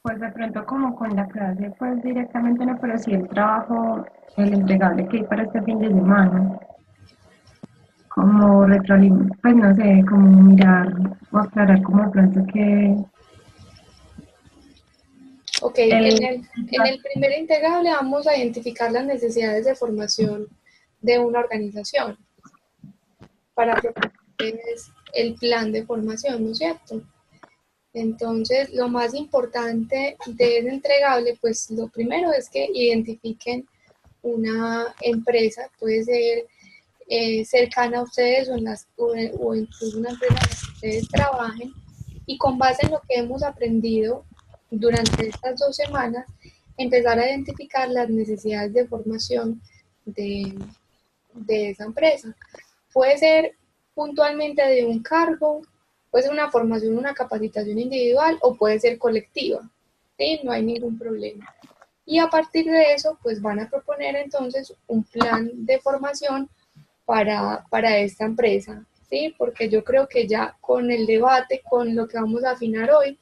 Pues de pronto como con la clase, pues directamente no, pero sí el trabajo, el entregable que hay para este fin de semana, como retroalimentar, pues no sé, como mirar o aclarar como de pronto que Ok, el, en el primer integrable vamos a identificar las necesidades de formación de una organización para proponerles el plan de formación, ¿no es cierto? Entonces, lo más importante de ese entregable, pues lo primero es que identifiquen una empresa, puede ser cercana a ustedes o incluso una empresa en la que ustedes trabajen, y con base en lo que hemos aprendido durante estas 2 semanas, empezar a identificar las necesidades de formación de, de esa empresa. Puede ser puntualmente de un cargo, puede ser una formación, una capacitación individual o puede ser colectiva, ¿sí? No hay ningún problema. Y a partir de eso, pues van a proponer entonces un plan de formación para esta empresa, ¿sí? Porque yo creo que ya con el debate, con lo que vamos a afinar hoy,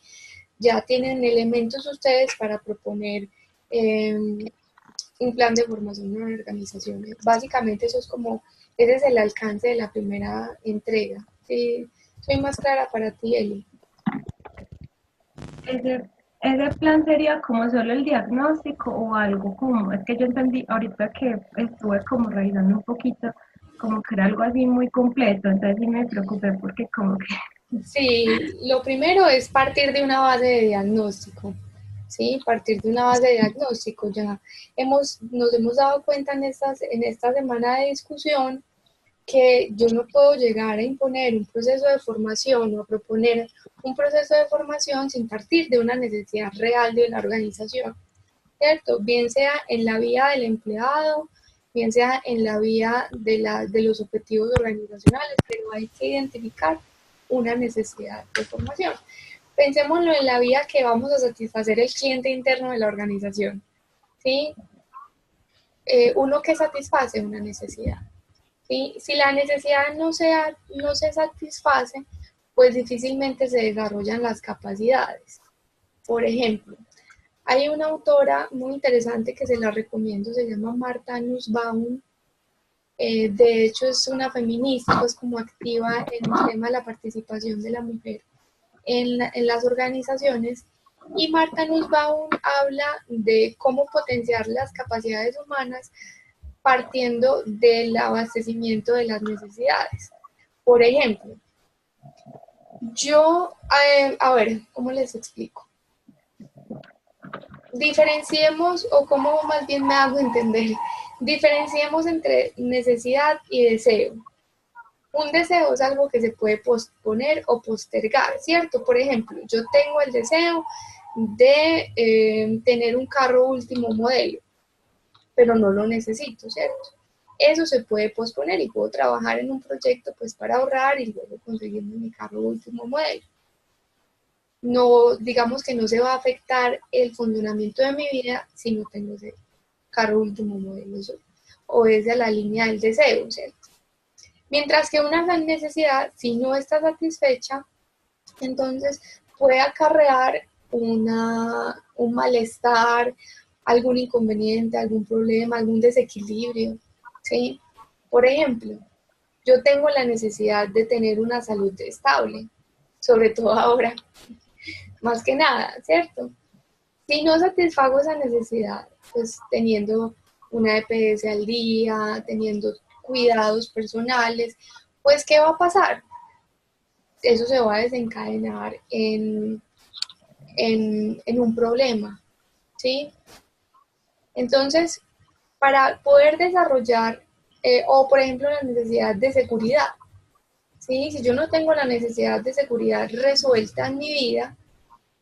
ya tienen elementos ustedes para proponer un plan de formación en organizaciones. Básicamente eso es como, ese es el alcance de la primera entrega. Sí, soy más clara para ti, Eli. ese plan sería como solo el diagnóstico o algo como, es que yo entendí ahorita que estuve como revisando un poquito, como que era algo así muy completo, entonces sí me preocupé porque como que Sí, lo primero es partir de una base de diagnóstico, ¿sí? Partir de una base de diagnóstico. Ya nos hemos dado cuenta en esta semana de discusión que yo no puedo llegar a imponer un proceso de formación o a proponer un proceso de formación sin partir de una necesidad real de la organización, ¿cierto? Bien sea en la vía del empleado, bien sea en la vía de los objetivos organizacionales, pero hay que identificar una necesidad de formación. Pensémoslo en la vía que vamos a satisfacer el cliente interno de la organización, ¿sí? Uno que satisface una necesidad. ¿Sí? Si la necesidad no se satisface, pues difícilmente se desarrollan las capacidades. Por ejemplo, hay una autora muy interesante que se la recomiendo, se llama Martha Nussbaum. De hecho, es una feminista, pues como activa en el tema de la participación de la mujer en las organizaciones. Y Martha Nussbaum habla de cómo potenciar las capacidades humanas partiendo del abastecimiento de las necesidades. Por ejemplo, a ver, ¿cómo les explico? Diferenciemos, o cómo más bien me hago entender, diferenciemos entre necesidad y deseo. Un deseo es algo que se puede posponer o postergar, ¿cierto? Por ejemplo, yo tengo el deseo de tener un carro último modelo, pero no lo necesito, ¿cierto? Eso se puede posponer y puedo trabajar en un proyecto pues para ahorrar y luego conseguirme mi carro último modelo. No, digamos que no se va a afectar el funcionamiento de mi vida si no tengo ese carro último modelo o es de la línea del deseo, ¿cierto? Mientras que una necesidad, si no está satisfecha, entonces puede acarrear un malestar, algún inconveniente, algún problema, algún desequilibrio, ¿sí? Por ejemplo, yo tengo la necesidad de tener una salud estable, sobre todo ahora, más que nada, ¿cierto? Si no satisfago esa necesidad, pues teniendo una EPS al día, teniendo cuidados personales, pues ¿qué va a pasar? Eso se va a desencadenar en un problema, ¿sí? Entonces, para poder desarrollar, o por ejemplo, la necesidad de seguridad, ¿sí? Si yo no tengo la necesidad de seguridad resuelta en mi vida,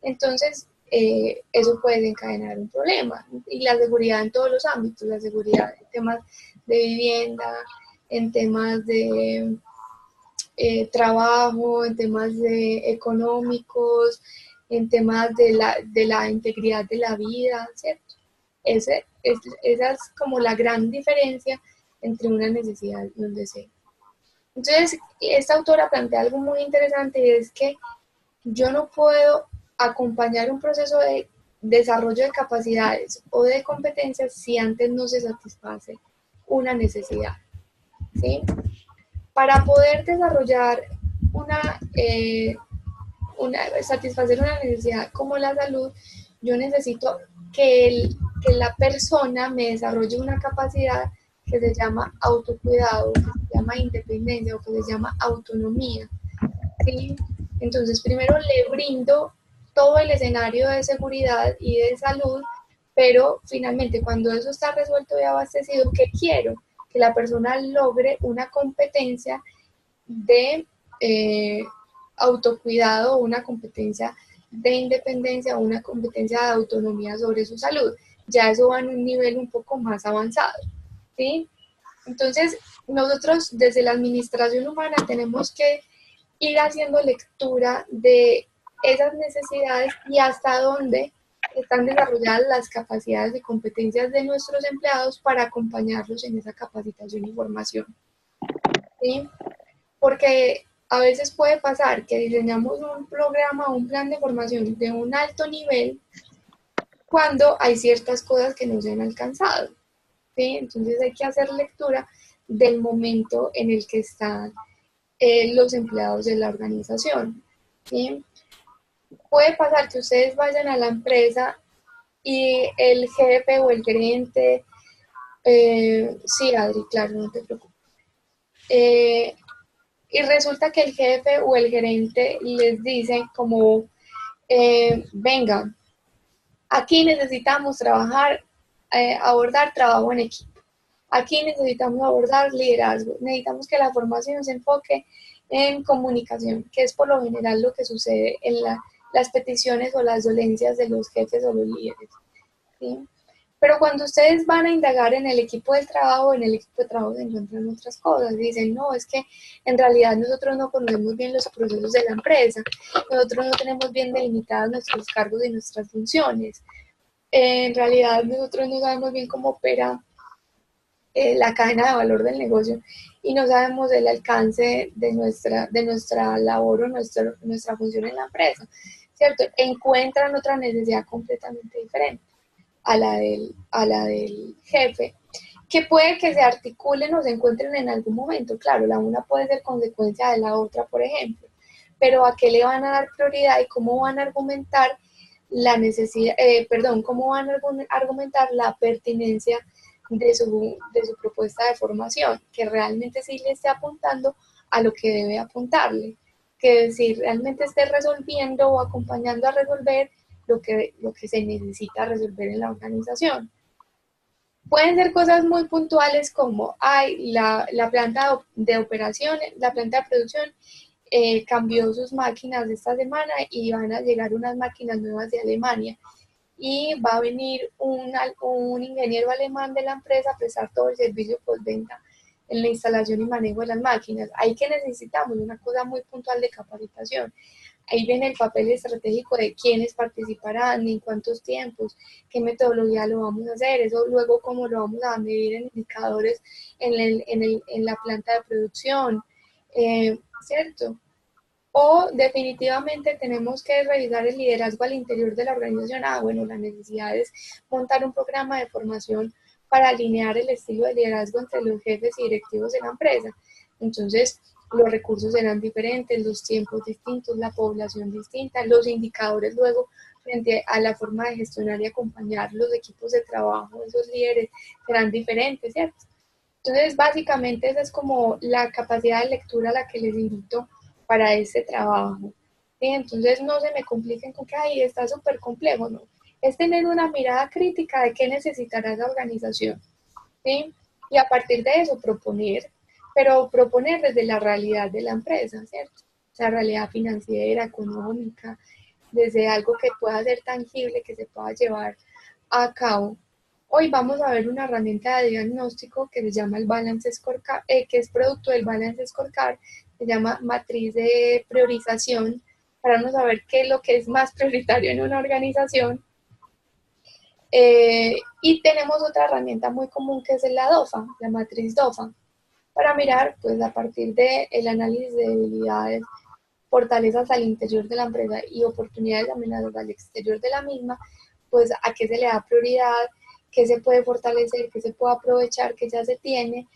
entonces eso puede desencadenar un problema. Y la seguridad en todos los ámbitos, la seguridad en temas de vivienda, en temas de trabajo, en temas de económicos, en temas de la integridad de la vida, ¿cierto? Esa es como la gran diferencia entre una necesidad y un deseo. Entonces, esta autora plantea algo muy interesante y es que yo no puedo acompañar un proceso desarrollo de capacidades o de competencias si antes no se satisface una necesidad, ¿sí? Para poder desarrollar satisfacer una necesidad como la salud, yo necesito que la persona me desarrolle una capacidad que se llama autocuidado, que se llama independencia o que se llama autonomía, ¿sí? Entonces, primero le brindo todo el escenario de seguridad y de salud, pero finalmente cuando eso está resuelto y abastecido, ¿qué quiero? Que la persona logre una competencia de autocuidado, una competencia de independencia, una competencia de autonomía sobre su salud. Ya eso va en un nivel un poco más avanzado, ¿sí? Entonces, nosotros desde la administración humana tenemos que ir haciendo lectura de esas necesidades y hasta dónde están desarrolladas las capacidades y competencias de nuestros empleados para acompañarlos en esa capacitación y formación, ¿sí? Porque a veces puede pasar que diseñamos un programa o un plan de formación de un alto nivel cuando hay ciertas cosas que no se han alcanzado, ¿sí? Entonces hay que hacer lectura del momento en el que están los empleados de la organización, ¿sí? Puede pasar que ustedes vayan a la empresa y el jefe o el gerente, sí, Adri, claro, no te preocupes, y resulta que el jefe o el gerente les dice como, venga, aquí necesitamos trabajar, abordar trabajo en equipo. Aquí necesitamos abordar liderazgo. Necesitamos que la formación se enfoque en comunicación, que es por lo general lo que sucede en las peticiones o las dolencias de los jefes o los líderes, ¿sí? Pero cuando ustedes van a indagar en el equipo de trabajo, en el equipo de trabajo se encuentran otras cosas. Dicen, no, es que en realidad nosotros no conocemos bien los procesos de la empresa, nosotros no tenemos bien delimitados nuestros cargos y nuestras funciones. En realidad nosotros no sabemos bien cómo opera la cadena de valor del negocio y no sabemos el alcance de nuestra labor o nuestra función en la empresa, ¿cierto? Encuentran otra necesidad completamente diferente a la del jefe, que puede que se articulen o se encuentren en algún momento. Claro, la una puede ser consecuencia de la otra, por ejemplo, pero ¿a qué le van a dar prioridad y cómo van a argumentar la necesidad, cómo van a argumentar la pertinencia de su propuesta de formación, que realmente sí le esté apuntando a lo que debe apuntarle, que si realmente esté resolviendo o acompañando a resolver lo que se necesita resolver en la organización. Pueden ser cosas muy puntuales como, la planta de operación, la planta de producción cambió sus máquinas esta semana y van a llegar unas máquinas nuevas de Alemania y va a venir un ingeniero alemán de la empresa a prestar todo el servicio postventa en la instalación y manejo de las máquinas. Ahí que necesitamos una cosa muy puntual de capacitación. Ahí viene el papel estratégico de quiénes participarán, en cuántos tiempos, qué metodología lo vamos a hacer, eso luego cómo lo vamos a medir en indicadores en la planta de producción, ¿cierto? O definitivamente tenemos que revisar el liderazgo al interior de la organización. Bueno, la necesidad es montar un programa de formación para alinear el estilo de liderazgo entre los jefes y directivos de la empresa. Entonces, los recursos serán diferentes, los tiempos distintos, la población distinta, los indicadores luego frente a la forma de gestionar y acompañar los equipos de trabajo, esos líderes serán diferentes, ¿cierto? Entonces, básicamente esa es como la capacidad de lectura a la que les invito para este trabajo. ¿Sí? Entonces, no se me compliquen con que, ay, está súper complejo, ¿no? Es tener una mirada crítica de qué necesitará esa organización, ¿sí? Y a partir de eso proponer, pero proponer desde la realidad de la empresa, ¿cierto? La realidad financiera, económica, desde algo que pueda ser tangible, que se pueda llevar a cabo. Hoy vamos a ver una herramienta de diagnóstico que se llama el Balance Scorecard, que es producto del Balance Scorecard, se llama matriz de priorización, para no saber qué es lo que es más prioritario en una organización. Y tenemos otra herramienta muy común que es la DOFA, la matriz DOFA, para mirar, pues a partir del análisis de debilidades, fortalezas al interior de la empresa y oportunidades amenazas al exterior de la misma, pues a qué se le da prioridad, qué se puede fortalecer, qué se puede aprovechar, qué ya se tiene,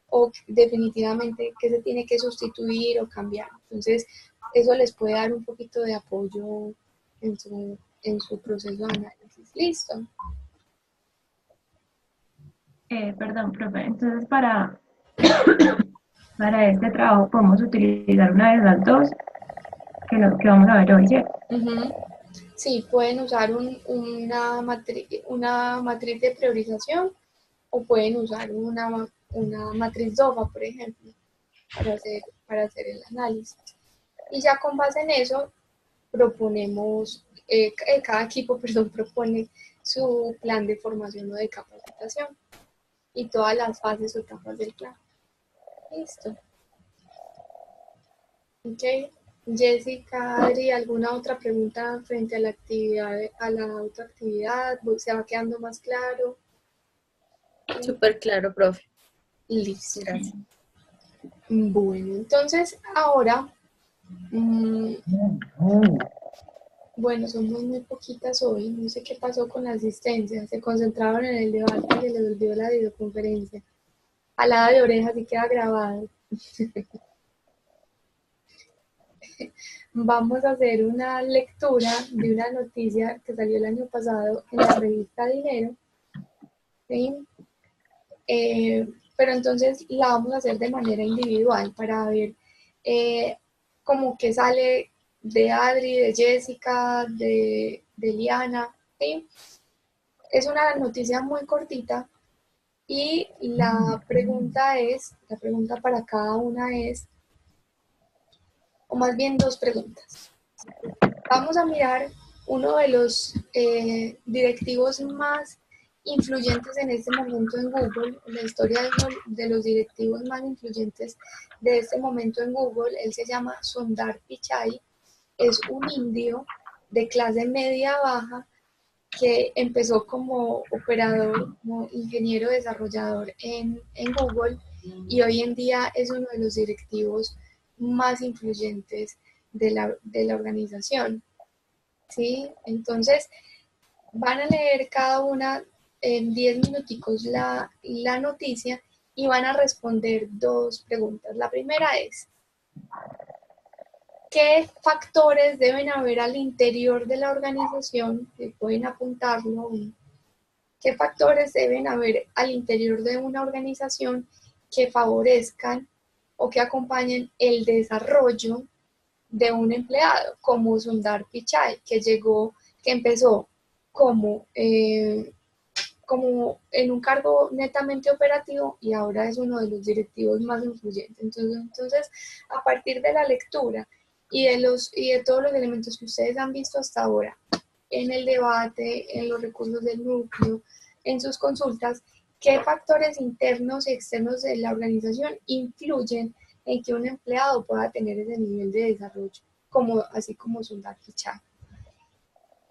o definitivamente qué se tiene que sustituir o cambiar. Entonces, eso les puede dar un poquito de apoyo en su proceso de análisis. Listo. Perdón, profe. Entonces, para este trabajo podemos utilizar una de las dos que vamos a ver hoy, ¿cierto? Uh-huh. Sí, pueden usar una matriz de priorización o pueden usar una matriz DOFA, por ejemplo, para hacer el análisis. Y ya con base en eso, proponemos, cada equipo, perdón, propone su plan de formación o de capacitación y todas las fases o etapas del plan. Listo. Ok. Jessica, Adri, ¿alguna otra pregunta frente a la actividad, a la otra actividad? ¿Se va quedando más claro? Súper claro, profe. Listo. Gracias. Bueno, entonces ahora, bueno, somos muy poquitas hoy, no sé qué pasó con la asistencia, se concentraron en el debate y se les olvidó la videoconferencia. Jalada de orejas y queda grabado. Vamos a hacer una lectura de una noticia que salió el año pasado en la revista Dinero, ¿sí? Pero entonces la vamos a hacer de manera individual para ver como que sale de Adri, de Jessica, de Liana, ¿sí? Es una noticia muy cortita y la pregunta para cada una es, o más bien dos preguntas. Vamos a mirar uno de los directivos más influyentes en este momento en Google, la historia de los directivos más influyentes de este momento en Google. Él se llama Sundar Pichai, es un indio de clase media baja que empezó como operador, como ingeniero desarrollador en Google y hoy en día es uno de los directivos más influyentes de la organización. ¿Sí? Entonces, van a leer cada una en 10 minuticos la noticia y van a responder dos preguntas. La primera es, ¿qué factores deben haber al interior de la organización? Que pueden apuntarlo. ¿Qué factores deben haber al interior de una organización que favorezcan o que acompañen el desarrollo de un empleado, como Sundar Pichai, que empezó como en un cargo netamente operativo y ahora es uno de los directivos más influyentes. Entonces, a partir de la lectura y de todos los elementos que ustedes han visto hasta ahora, en el debate, en los recursos del núcleo, en sus consultas, qué factores internos y externos de la organización influyen en que un empleado pueda tener ese nivel de desarrollo, así como Sundar Pichai.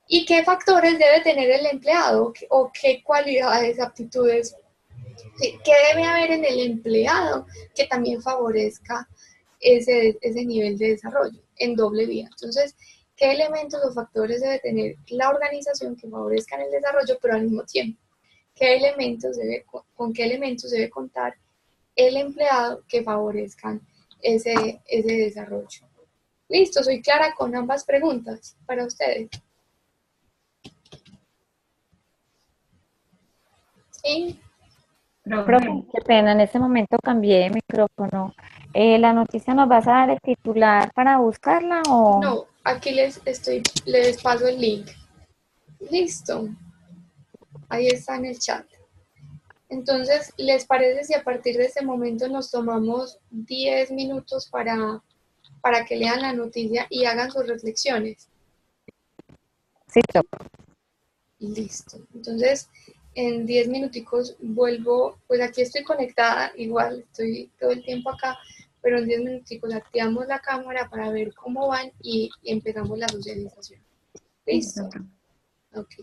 ¿Y qué factores debe tener el empleado o qué cualidades, aptitudes, qué debe haber en el empleado que también favorezca ese nivel de desarrollo en doble vía? Entonces, ¿qué elementos o factores debe tener la organización que favorezcan el desarrollo, pero al mismo tiempo? ¿Con qué elementos debe contar el empleado que favorezcan ese desarrollo? Listo, soy clara con ambas preguntas para ustedes. ¿Sí? Profe, qué pena, en este momento cambié de micrófono. ¿La noticia nos vas a dar el titular para buscarla o...? No, aquí les paso el link. Listo. Ahí está en el chat. Entonces, ¿les parece si a partir de este momento nos tomamos 10 minutos para que lean la noticia y hagan sus reflexiones? Sí, profe. Listo. Entonces, en 10 minuticos vuelvo, pues aquí estoy conectada, igual estoy todo el tiempo acá, pero en 10 minuticos activamos la cámara para ver cómo van y empezamos la socialización. ¿Listo? Ok.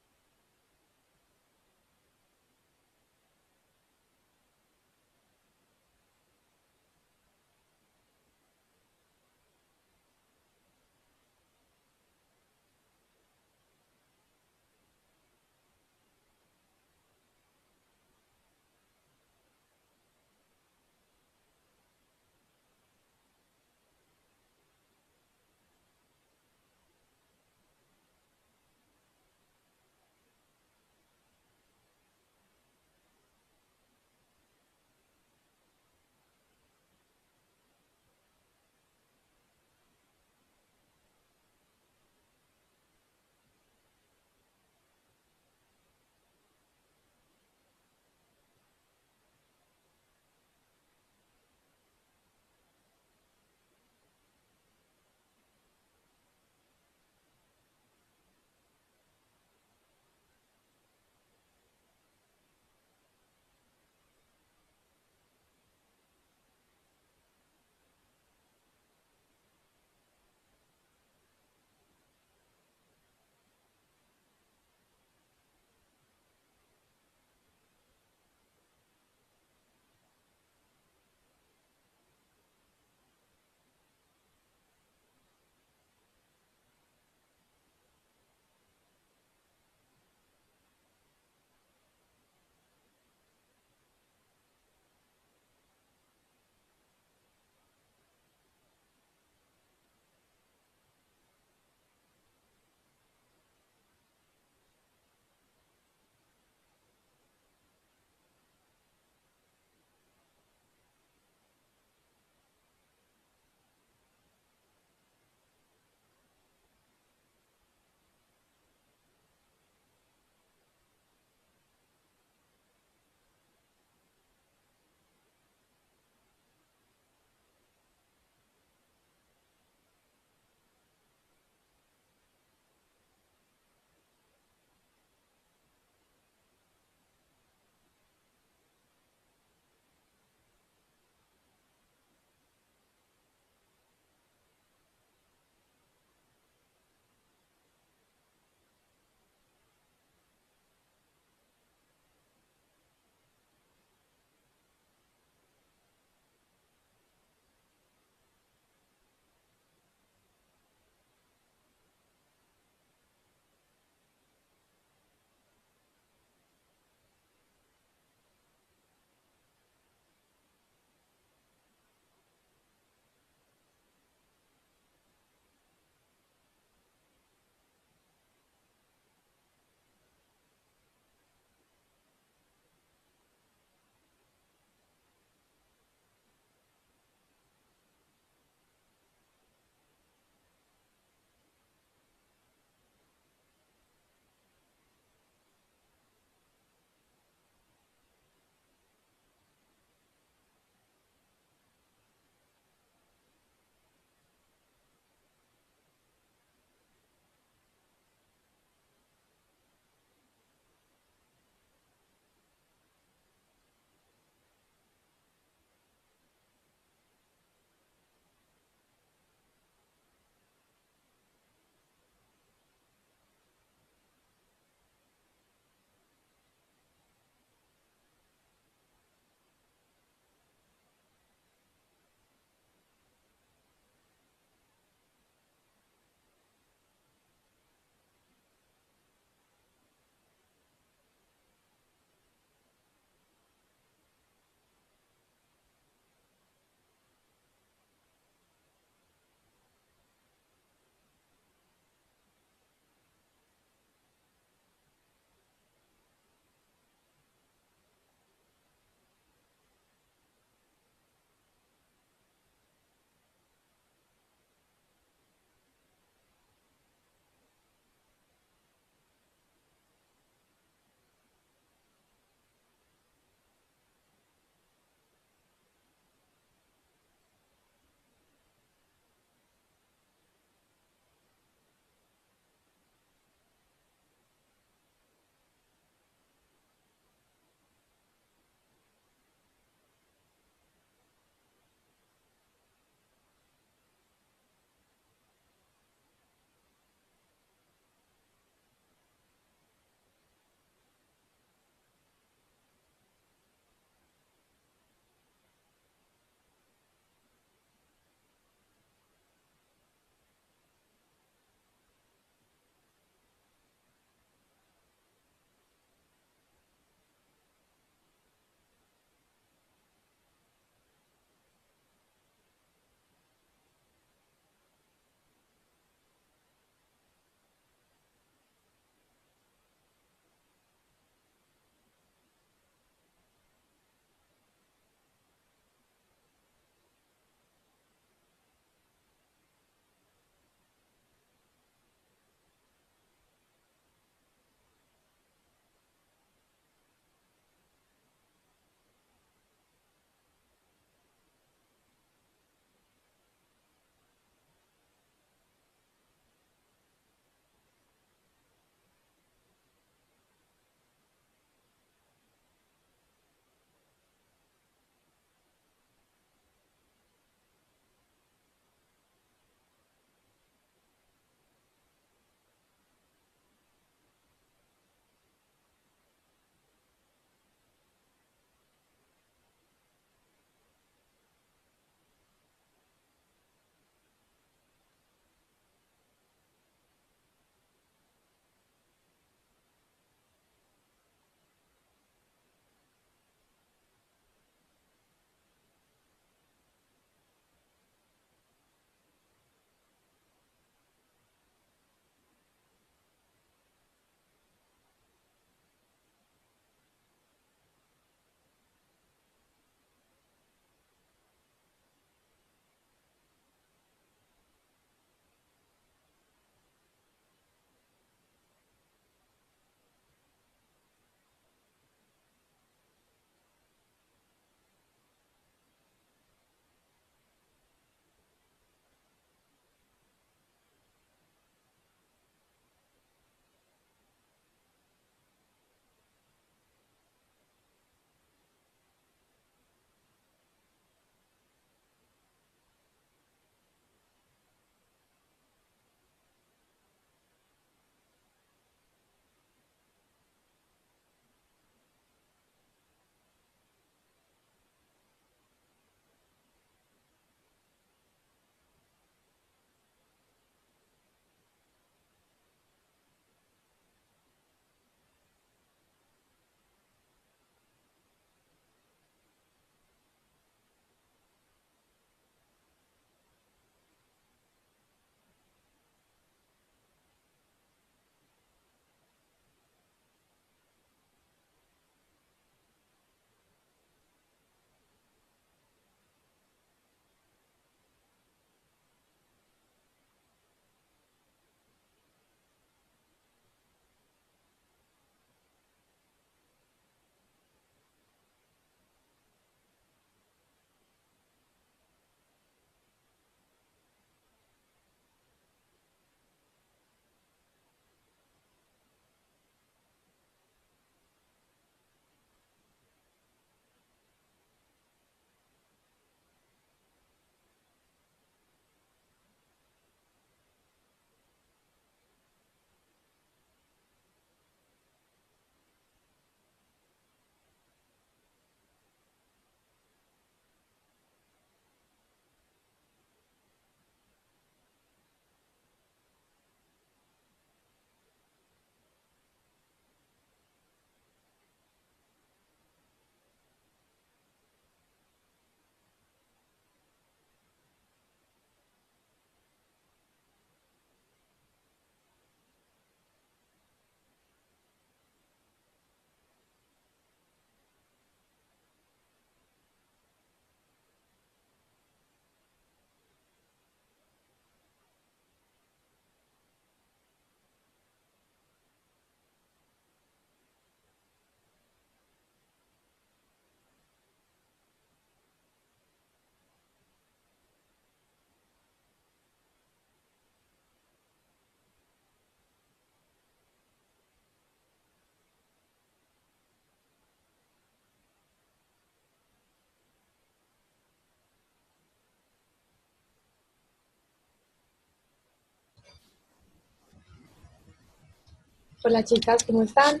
Hola chicas, ¿cómo están?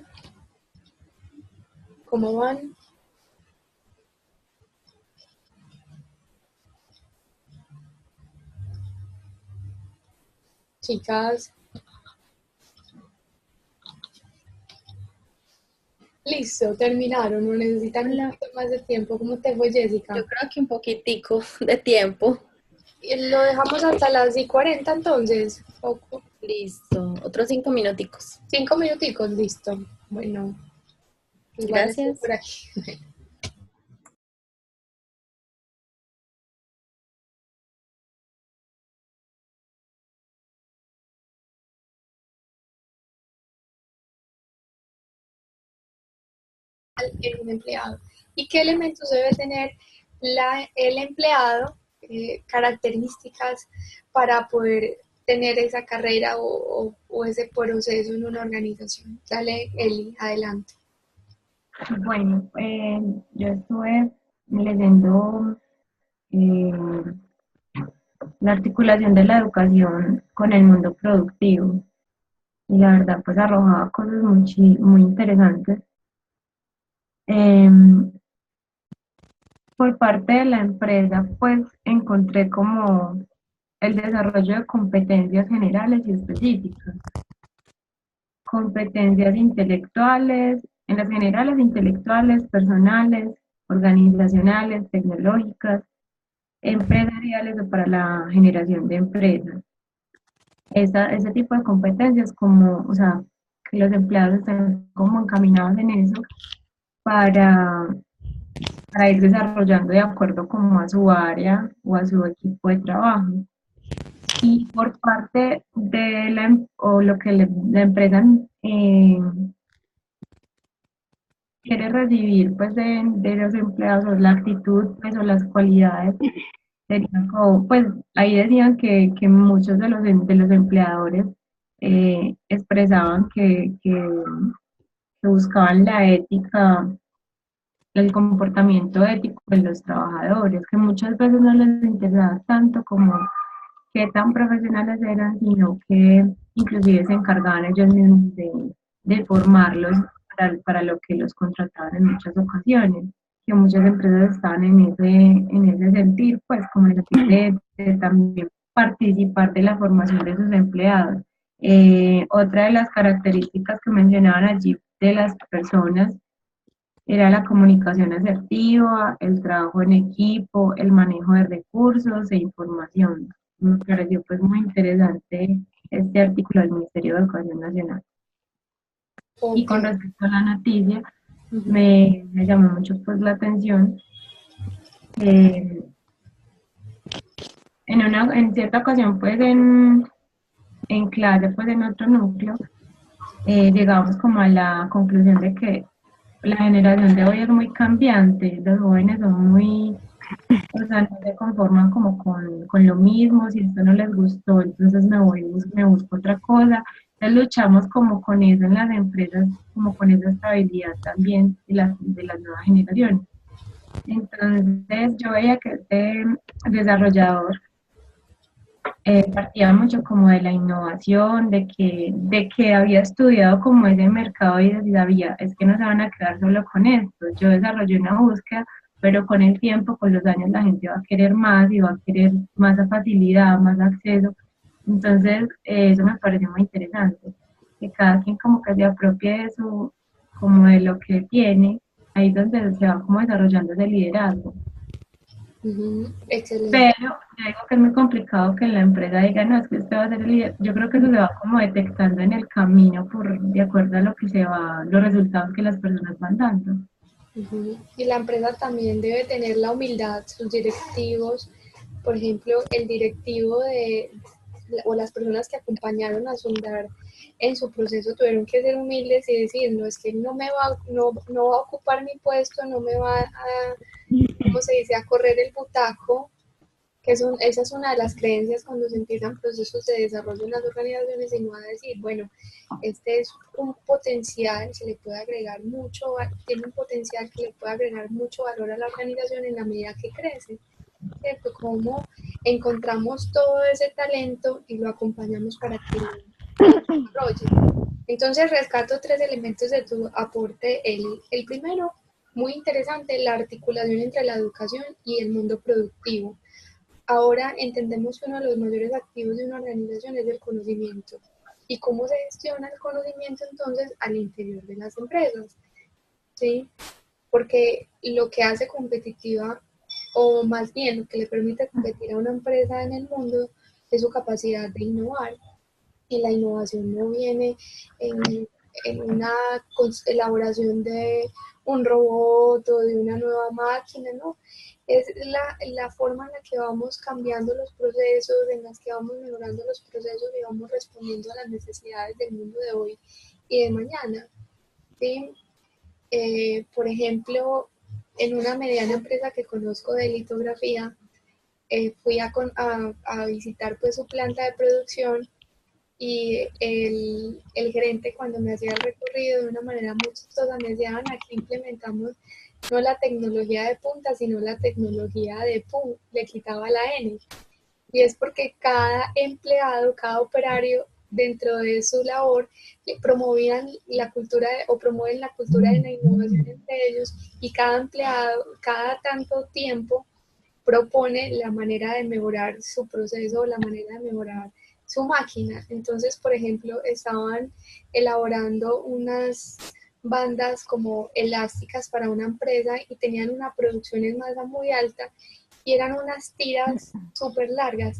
¿Cómo van? Chicas, listo, terminaron, no necesitan un Hola. poquito más de tiempo. ¿Cómo te fue, Jessica? Yo creo que un poquitico de tiempo. Y lo dejamos hasta las 10:40 entonces. Listo. Otros 5 minuticos. 5 minuticos, listo. Bueno, igual estoy Gracias. por aquí. En un empleado. ¿Y qué elementos debe tener el empleado, características para poder tener esa carrera o ese proceso en una organización? Dale, Eli, adelante. Bueno, yo estuve leyendo eh, la articulación de la educación con el mundo productivo y la verdad pues arrojaba cosas muy interesantes. Em, por parte de la empresa pues encontré como el desarrollo de competencias generales y específicas, competencias intelectuales, en las generales intelectuales, personales, organizacionales, tecnológicas, empresariales o para la generación de empresas. Ese tipo de competencias como, o sea, que los empleados estén como encaminados en eso para, para ir desarrollando de acuerdo como a su área o a su equipo de trabajo. Y por parte de o lo que la empresa quiere recibir pues de los empleados o la actitud pues, o las cualidades serían como, pues ahí decían que muchos de los empleadores expresaban que buscaban la ética, el comportamiento ético de los trabajadores, que muchas veces no les interesaba tanto como qué tan profesionales eran, sino que inclusive se encargaban ellos mismos de formarlos para lo que los contrataban en muchas ocasiones, que muchas empresas estaban en ese sentir, pues como en el sentir de también participar de la formación de sus empleados. Otra de las características que mencionaban allí de las personas era la comunicación asertiva, el trabajo en equipo, el manejo de recursos e información. Me pareció pues muy interesante este artículo del Ministerio de Educación Nacional. Y con Okay. respecto a la noticia, me llamó mucho pues la atención. En cierta ocasión pues en clase pues en otro núcleo, llegamos como a la conclusión de que la generación de hoy es muy cambiante, los jóvenes son muy, o sea, no se conforman como con lo mismo, si esto no les gustó, entonces me busco otra cosa. Entonces luchamos como con eso en las empresas, como con esa estabilidad también de las nuevas generaciones. Entonces yo veía que este desarrollador partía mucho como de la innovación, de que había estudiado como ese mercado y sabía, es que no se van a quedar solo con esto. Yo desarrollé una búsqueda, pero con el tiempo, con los años, la gente va a querer más y va a querer más facilidad, más acceso. Entonces, eso me pareció muy interesante, que cada quien como que se apropie de como de lo que tiene, ahí es donde se va como desarrollando ese liderazgo. Excelente. Pero yo digo que es muy complicado que la empresa diga, no, es que usted va a ser el líder. Yo creo que eso se va como detectando en el camino de acuerdo a lo que los resultados que las personas van dando. Y la empresa también debe tener la humildad, sus directivos, por ejemplo, el directivo o las personas que acompañaron a Sundar en su proceso tuvieron que ser humildes y decir, no, es que no va a ocupar mi puesto, no me va a, ¿cómo se dice?, a correr el butaco, que esa es una de las creencias cuando se empiezan procesos de desarrollo en las organizaciones, y no a decir, bueno, este es un potencial, se le puede agregar mucho, tiene un potencial que le puede agregar mucho valor a la organización en la medida que crece, ¿cierto? Cómo encontramos todo ese talento y lo acompañamos para que lo desarrolle. Entonces rescato 3 elementos de tu aporte. El primero, muy interesante, la articulación entre la educación y el mundo productivo. Ahora entendemos que uno de los mayores activos de una organización es el conocimiento. ¿Y cómo se gestiona el conocimiento entonces al interior de las empresas? ¿Sí? Porque lo que hace competitiva, o más bien lo que le permite competir a una empresa en el mundo, es su capacidad de innovar. Y la innovación no viene en una elaboración de un robot o de una nueva máquina, ¿no? Es la forma en la que vamos cambiando los procesos, en las que vamos mejorando los procesos y vamos respondiendo a las necesidades del mundo de hoy y de mañana. ¿Sí? Por ejemplo, en una mediana empresa que conozco de litografía, fui a visitar pues su planta de producción y el gerente cuando me hacía el recorrido de una manera muy chistosa me decía, Ana, aquí implementamos no la tecnología de punta, sino la tecnología de pum, le quitaba la N. Y es porque cada empleado, cada operario dentro de su labor promovían la cultura o promueven la cultura de la innovación entre ellos y cada empleado, cada tanto tiempo propone la manera de mejorar su proceso, la manera de mejorar su máquina. Entonces, por ejemplo, estaban elaborando unas bandas como elásticas para una empresa y tenían una producción en masa muy alta y eran unas tiras súper largas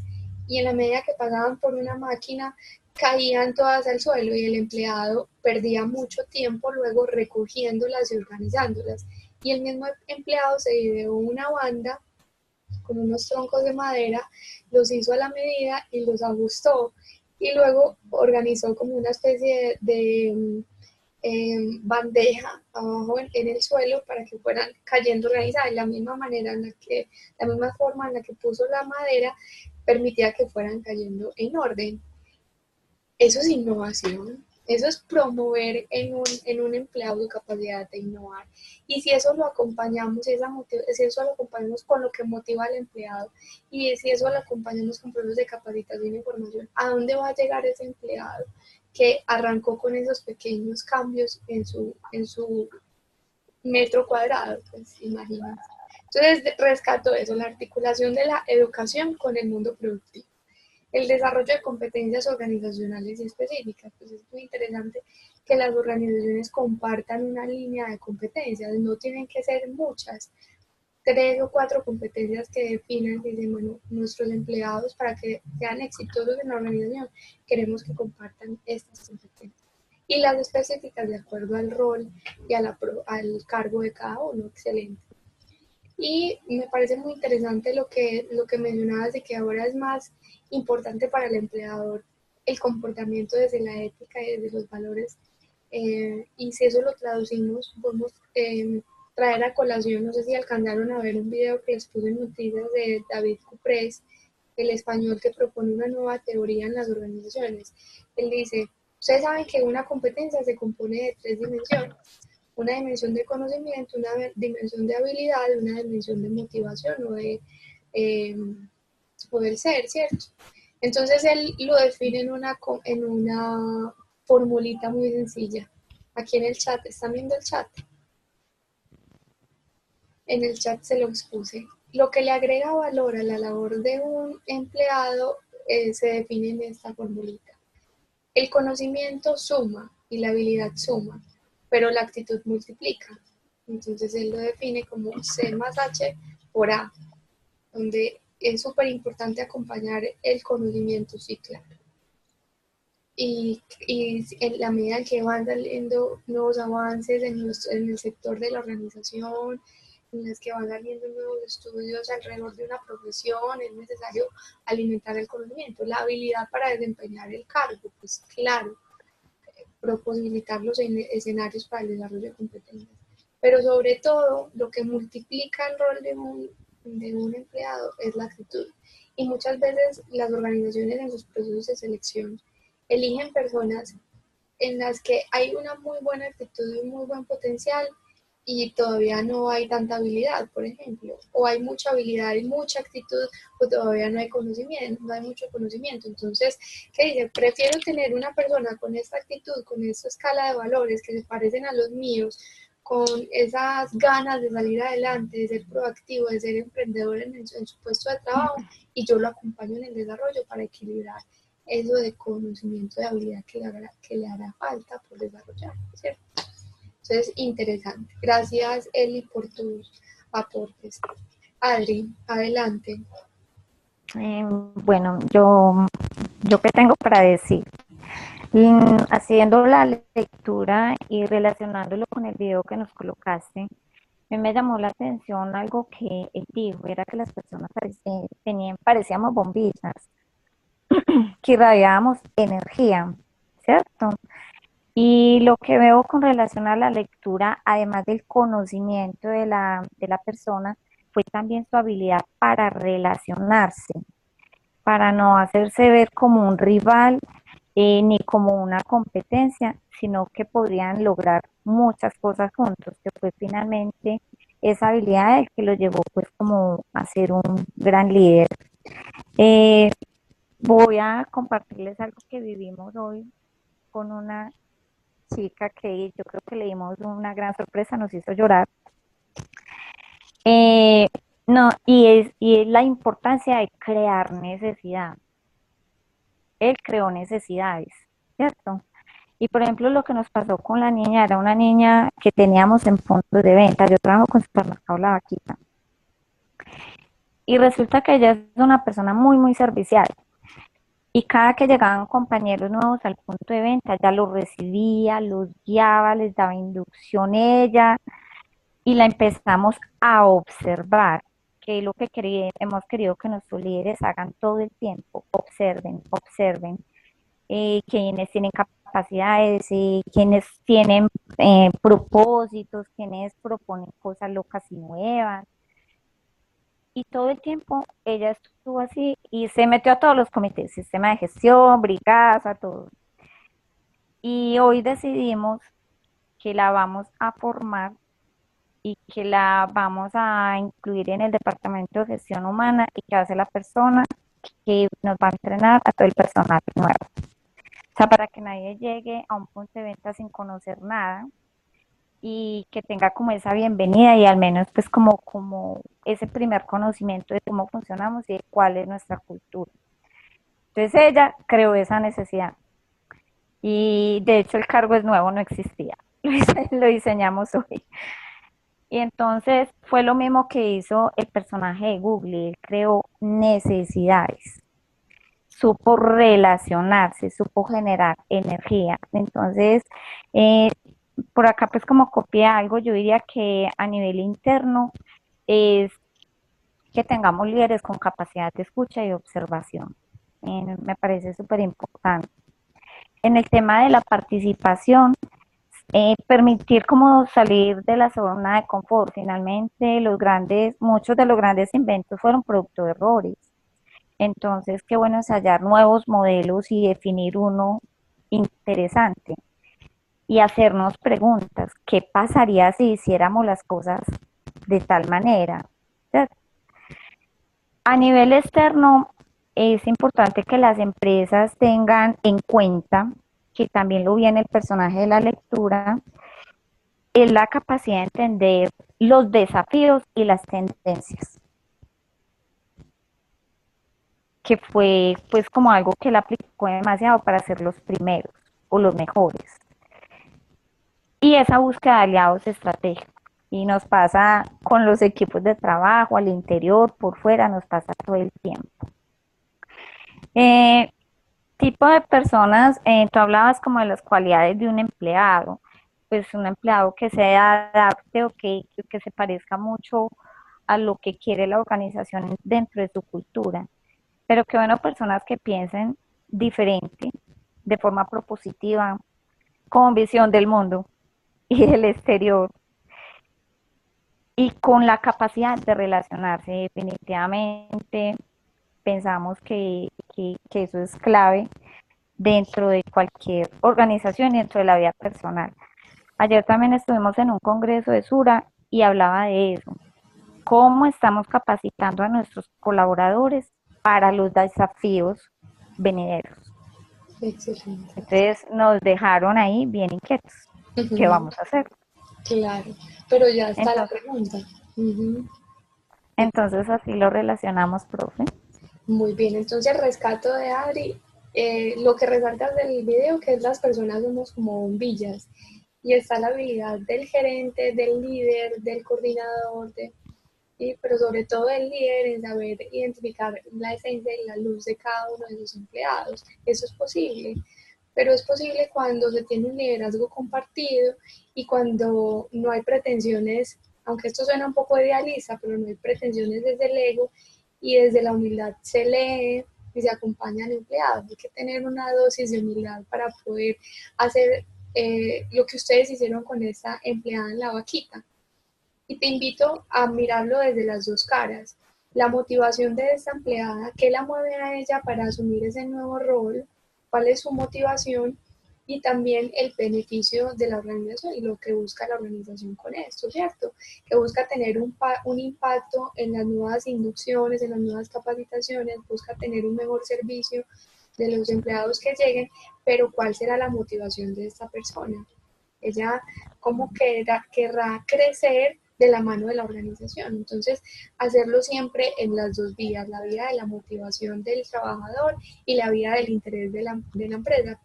y en la medida que pasaban por una máquina caían todas al suelo y el empleado perdía mucho tiempo luego recogiéndolas y organizándolas. Y el mismo empleado se ideó una banda con unos troncos de madera, los hizo a la medida y los ajustó. Y luego organizó como una especie de bandeja abajo en el suelo para que fueran cayendo organizadas. Y la misma manera en la que, la misma forma en la que puso la madera permitía que fueran cayendo en orden. Eso es innovación. Eso es promover en un empleado su capacidad de innovar. Y si eso lo acompañamos, si eso lo acompañamos con lo que motiva al empleado y si eso lo acompañamos con procesos de capacitación y formación, ¿a dónde va a llegar ese empleado que arrancó con esos pequeños cambios en su metro cuadrado? Pues imagínense. Entonces rescato eso, la articulación de la educación con el mundo productivo. El desarrollo de competencias organizacionales y específicas. Pues es muy interesante que las organizaciones compartan una línea de competencias, no tienen que ser muchas, 3 o 4 competencias que definan, que dicen, bueno, nuestros empleados para que sean exitosos en la organización, queremos que compartan estas competencias. Y las específicas de acuerdo al rol y al cargo de cada uno, excelente. Y me parece muy interesante lo que mencionabas de que ahora es más importante para el empleador el comportamiento desde la ética y desde los valores. Y si eso lo traducimos, podemos traer a colación, no sé si alcanzaron a ver un video que les puse en noticias de David Cuprés, el español que propone una nueva teoría en las organizaciones. Él dice, ustedes saben que una competencia se compone de 3 dimensiones. Una dimensión de conocimiento, una dimensión de habilidad, una dimensión de motivación o del ser, ¿cierto? Entonces él lo define en una formulita muy sencilla. Aquí en el chat, ¿están viendo el chat? En el chat se lo expuse. Lo que le agrega valor a la labor de un empleado se define en esta formulita. El conocimiento suma y la habilidad suma, pero la actitud multiplica. Entonces él lo define como C más H por A, donde es súper importante acompañar el conocimiento, sí, claro. Y en la medida en que van saliendo nuevos avances en el sector de la organización, en las que van saliendo nuevos estudios alrededor de una profesión, es necesario alimentar el conocimiento, la habilidad para desempeñar el cargo, pues claro, posibilitar los escenarios para el desarrollo de competencias. Pero sobre todo, lo que multiplica el rol de un empleado es la actitud. Y muchas veces las organizaciones en sus procesos de selección eligen personas en las que hay una muy buena actitud y un muy buen potencial y todavía no hay tanta habilidad, por ejemplo, o hay mucha habilidad y mucha actitud, o todavía no hay conocimiento, no hay mucho conocimiento. Entonces, ¿qué dice? Prefiero tener una persona con esta actitud, con esta escala de valores que se parecen a los míos, con esas ganas de salir adelante, de ser proactivo, de ser emprendedor en su puesto de trabajo, y yo lo acompaño en el desarrollo para equilibrar eso de conocimiento, de habilidad que le hará falta por desarrollar, ¿cierto? Entonces, interesante. Gracias, Eli, por tus aportes. Adri, adelante. Bueno, yo qué tengo para decir. Haciendo la lectura y relacionándolo con el video que nos colocaste, me llamó la atención algo que él dijo, era que las personas parecíamos bombillas, que irradiábamos energía, ¿cierto? Y lo que veo con relación a la lectura, además del conocimiento de la persona, fue también su habilidad para relacionarse, para no hacerse ver como un rival ni como una competencia, sino que podrían lograr muchas cosas juntos, que fue finalmente esa habilidad el que lo llevó pues como a ser un gran líder. Eh, Voy a compartirles algo que vivimos hoy con una chica que yo creo que le dimos una gran sorpresa, nos hizo llorar. Eh, no, y es la importancia de crear necesidad. Él creó necesidades, ¿cierto? Y por ejemplo, lo que nos pasó con la niña, era una niña que teníamos en puntos de venta. Yo trabajo con Supermercado La Vaquita. Y resulta que ella es una persona muy, muy servicial. Y cada que llegaban compañeros nuevos al punto de venta, ella los recibía, los guiaba, les daba inducción ella, y la empezamos a observar, que es lo que hemos querido que nuestros líderes hagan todo el tiempo. Observen, observen quienes tienen capacidades, quienes tienen propósitos, quienes proponen cosas locas y nuevas. Y todo el tiempo ella estuvo así y se metió a todos los comités, sistema de gestión, brigadas, a todo. Y hoy decidimos que la vamos a formar y que la vamos a incluir en el departamento de gestión humana, y que va a ser la persona que nos va a entrenar a todo el personal nuevo. O sea, para que nadie llegue a un punto de venta sin conocer nada, y que tenga como esa bienvenida y al menos pues como ese primer conocimiento de cómo funcionamos y de cuál es nuestra cultura. Entonces ella creó esa necesidad y de hecho el cargo es nuevo, no existía, lo diseñamos hoy. Y entonces fue lo mismo que hizo el personaje de Google, él creó necesidades, supo relacionarse, supo generar energía. Entonces, por acá pues como copié algo, yo diría que a nivel interno es que tengamos líderes con capacidad de escucha y observación. Me parece súper importante. En el tema de la participación, permitir como salir de la zona de confort. Finalmente, muchos de los grandes inventos fueron producto de errores. Entonces, qué bueno ensayar nuevos modelos y definir uno interesante y hacernos preguntas. ¿Qué pasaría si hiciéramos las cosas de tal manera? ¿Cierto? A nivel externo, es importante que las empresas tengan en cuenta, que también lo vi en el personaje de la lectura, es la capacidad de entender los desafíos y las tendencias, que fue pues como algo que él aplicó demasiado para ser los primeros o los mejores. Y esa búsqueda de aliados estratégicos. Y nos pasa con los equipos de trabajo, al interior, por fuera, nos pasa todo el tiempo. Tipo de personas, tú hablabas como de las cualidades de un empleado, pues un empleado que se adapte o que se parezca mucho a lo que quiere la organización dentro de su cultura, pero que bueno, personas que piensen diferente, de forma propositiva, con visión del mundo y del exterior, y con la capacidad de relacionarse. Definitivamente pensamos que eso es clave dentro de cualquier organización y dentro de la vida personal. Ayer también estuvimos en un congreso de Sura y hablaba de eso. ¿Cómo estamos capacitando a nuestros colaboradores para los desafíos venideros? Excelente. Entonces nos dejaron ahí bien inquietos. ¿Qué Ujú, vamos a hacer? claro, pero ya está la Entonces, pregunta. Ujú. entonces así lo relacionamos, profe. Muy bien, entonces rescato de Adri, lo que resaltas del video, que es las personas somos como bombillas, y está la habilidad del gerente, del líder, del coordinador, pero sobre todo el líder en saber identificar la esencia y la luz de cada uno de sus empleados. Eso es posible, pero es posible cuando se tiene un liderazgo compartido y cuando no hay pretensiones, aunque esto suena un poco idealista, pero no hay pretensiones desde el ego y desde la humildad se lee y se acompaña al empleado. Hay que tener una dosis de humildad para poder hacer lo que ustedes hicieron con esta empleada en la vaquita. Y te invito a mirarlo desde las dos caras. La motivación de esta empleada, qué la mueve a ella para asumir ese nuevo rol, cuál es su motivación y también el beneficio de la organización y lo que busca la organización con esto, ¿cierto? Que busca tener un impacto en las nuevas inducciones, en las nuevas capacitaciones, busca tener un mejor servicio de los empleados que lleguen, pero ¿cuál será la motivación de esta persona? Ella como querrá crecer de la mano de la organización. Entonces, hacerlo siempre en las dos vías, la vía de la motivación del trabajador y la vía del interés de la empresa.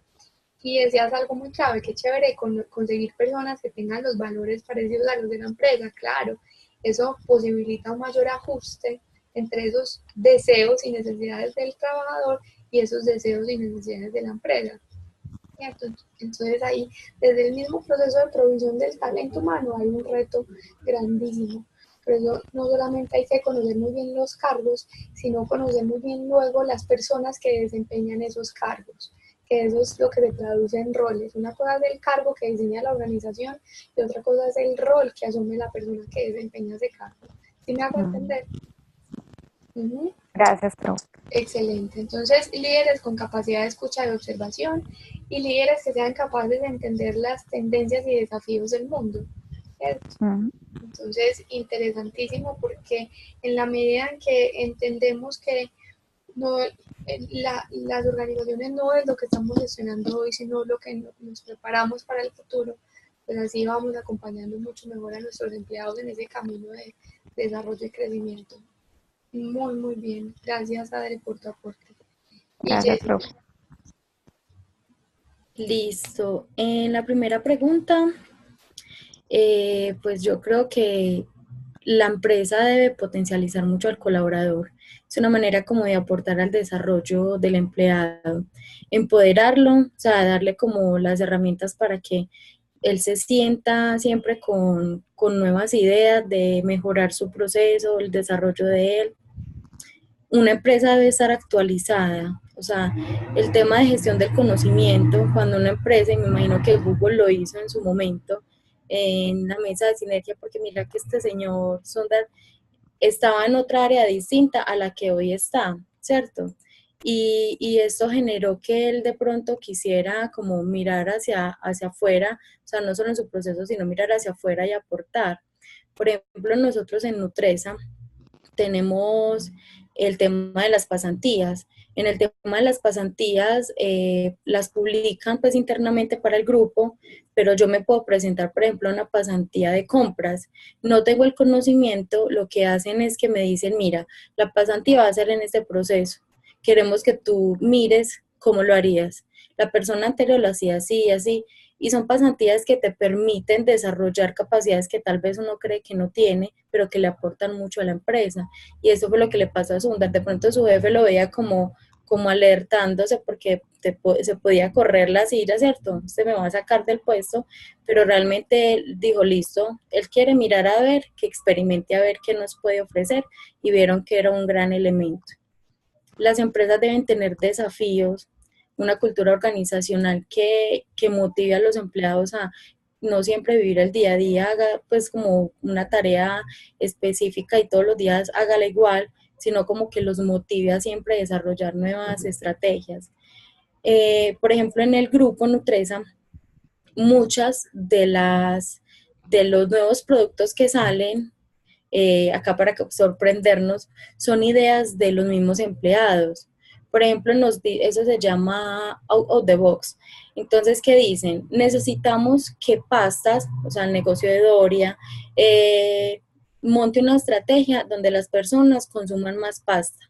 Y decías algo muy clave, que chévere conseguir personas que tengan los valores parecidos a los de la empresa, claro, eso posibilita un mayor ajuste entre esos deseos y necesidades del trabajador y esos deseos y necesidades de la empresa. ¿Cierto? Entonces ahí, desde el mismo proceso de provisión del talento humano, hay un reto grandísimo. Por eso no solamente hay que conocer muy bien los cargos, sino conocer muy bien luego las personas que desempeñan esos cargos, que eso es lo que se traduce en roles. Una cosa es el cargo que diseña la organización y otra cosa es el rol que asume la persona que desempeña ese cargo. ¿Sí me hago entender? Uh-huh. Gracias, profe. Excelente. Entonces, líderes con capacidad de escucha y observación y líderes que sean capaces de entender las tendencias y desafíos del mundo. ¿Cierto? Entonces, interesantísimo porque en la medida en que entendemos que no, las organizaciones no es lo que estamos gestionando hoy, sino lo que nos preparamos para el futuro, pues así vamos acompañando mucho mejor a nuestros empleados en ese camino de desarrollo y crecimiento. Muy, muy bien. Gracias, Adri, por tu aporte. Y Gracias, profe. Listo. En la primera pregunta, pues yo creo que la empresa debe potencializar mucho al colaborador. Es una manera como de aportar al desarrollo del empleado, empoderarlo, o sea, darle como las herramientas para que él se sienta siempre con nuevas ideas de mejorar su proceso, el desarrollo de él. Una empresa debe estar actualizada, o sea, el tema de gestión del conocimiento, cuando una empresa, y me imagino que Google lo hizo en su momento, en la mesa de sinergia, porque mira que este señor Sondar estaba en otra área distinta a la que hoy está, ¿cierto? Y esto generó que él de pronto quisiera como mirar hacia afuera, o sea, no solo en su proceso, sino mirar hacia afuera y aportar. Por ejemplo, nosotros en Nutresa tenemos el tema de las pasantías. En el tema de las pasantías, las publican pues internamente para el grupo, pero yo me puedo presentar, por ejemplo, una pasantía de compras. No tengo el conocimiento, lo que hacen es que me dicen, mira, la pasantía va a ser en este proceso. Queremos que tú mires cómo lo harías. La persona anterior lo hacía así y así, y son pasantías que te permiten desarrollar capacidades que tal vez uno cree que no tiene, pero que le aportan mucho a la empresa. Y eso fue lo que le pasó a Sundar. De pronto su jefe lo veía como alertándose porque se podía correr la silla, ¿cierto? Se me va a sacar del puesto, pero realmente él dijo, listo, él quiere mirar a ver, que experimente a ver qué nos puede ofrecer, y vieron que era un gran elemento. Las empresas deben tener desafíos, una cultura organizacional que motive a los empleados a no siempre vivir el día a día, haga pues como una tarea específica y todos los días hágala igual, sino como que los motive a siempre desarrollar nuevas estrategias. Por ejemplo, en el grupo Nutresa, muchas de los nuevos productos que salen, acá para sorprendernos, son ideas de los mismos empleados. Por ejemplo, eso se llama out of the box. Entonces, ¿qué dicen? Necesitamos que pastas, o sea, el negocio de Doria, monte una estrategia donde las personas consuman más pasta.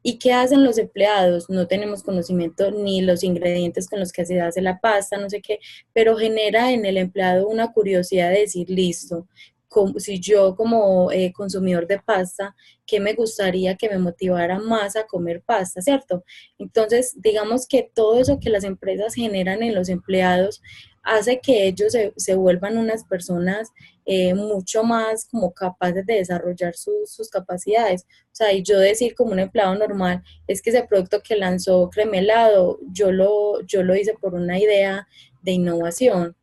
¿Y qué hacen los empleados? No tenemos conocimiento ni los ingredientes con los que se hace la pasta, no sé qué, pero genera en el empleado una curiosidad de decir, listo, como, si yo como consumidor de pasta, ¿qué me gustaría que me motivara más a comer pasta, cierto? Entonces, digamos que todo eso que las empresas generan en los empleados hace que ellos se vuelvan unas personas mucho más como capaces de desarrollar sus capacidades. O sea, y yo decir como un empleado normal, es que ese producto que lanzó Cremelado, yo lo hice por una idea de innovación.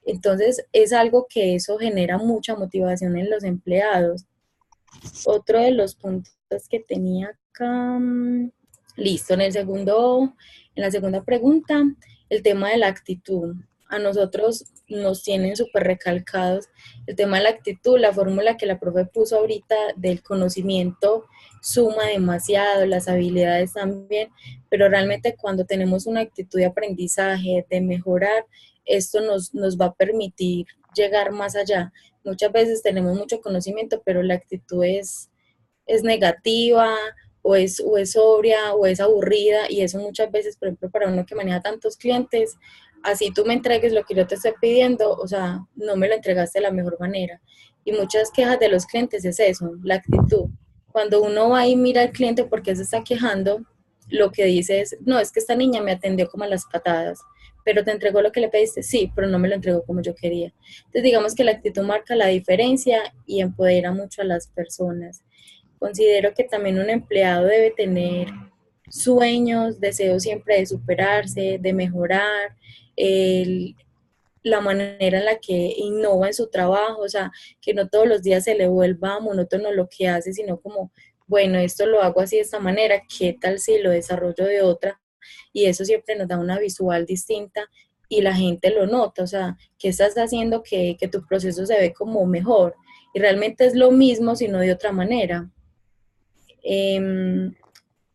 Entonces, es algo que eso genera mucha motivación en los empleados. Otro de los puntos que tenía acá, listo, en la segunda pregunta, el tema de la actitud. A nosotros nos tienen súper recalcados el tema de la actitud, la fórmula que la profe puso ahorita del conocimiento suma demasiado, las habilidades también, pero realmente cuando tenemos una actitud de aprendizaje, de mejorar, esto nos va a permitir llegar más allá. Muchas veces tenemos mucho conocimiento, pero la actitud es negativa o es sobria o es aburrida y eso muchas veces, por ejemplo, para uno que maneja tantos clientes, así tú me entregues lo que yo te estoy pidiendo, o sea, no me lo entregaste de la mejor manera. Y muchas quejas de los clientes es eso, la actitud. Cuando uno va y mira al cliente porque se está quejando, lo que dice es, no, es que esta niña me atendió como a las patadas, pero te entregó lo que le pediste, sí, pero no me lo entregó como yo quería. Entonces digamos que la actitud marca la diferencia y empodera mucho a las personas. Considero que también un empleado debe tener sueños, deseos siempre de superarse, de mejorar, el, la manera en la que innova en su trabajo, o sea, que no todos los días se le vuelva monótono lo que hace, sino como, bueno, esto lo hago así de esta manera, ¿qué tal si lo desarrollo de otra? Y eso siempre nos da una visual distinta y la gente lo nota, o sea, ¿qué estás haciendo que tu proceso se ve como mejor? Y realmente es lo mismo, sino de otra manera. Eh,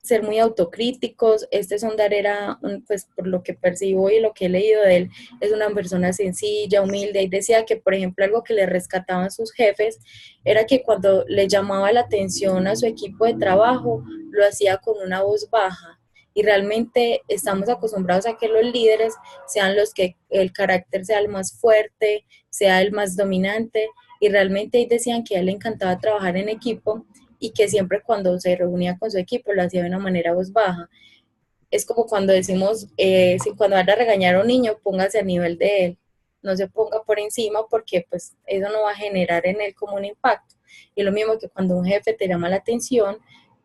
Ser muy autocríticos. Este Sondar era, pues por lo que percibo y lo que he leído de él, es una persona sencilla, humilde, y decía que, por ejemplo, algo que le rescataban sus jefes era que cuando le llamaba la atención a su equipo de trabajo, lo hacía con una voz baja. Y realmente estamos acostumbrados a que los líderes sean los que el carácter sea el más fuerte, sea el más dominante, y realmente ahí decían que a él le encantaba trabajar en equipo y que siempre cuando se reunía con su equipo lo hacía de una manera voz baja. Es como cuando decimos, si cuando van a regañar a un niño, póngase a nivel de él, no se ponga por encima porque pues eso no va a generar en él como un impacto. Y lo mismo que cuando un jefe te llama la atención,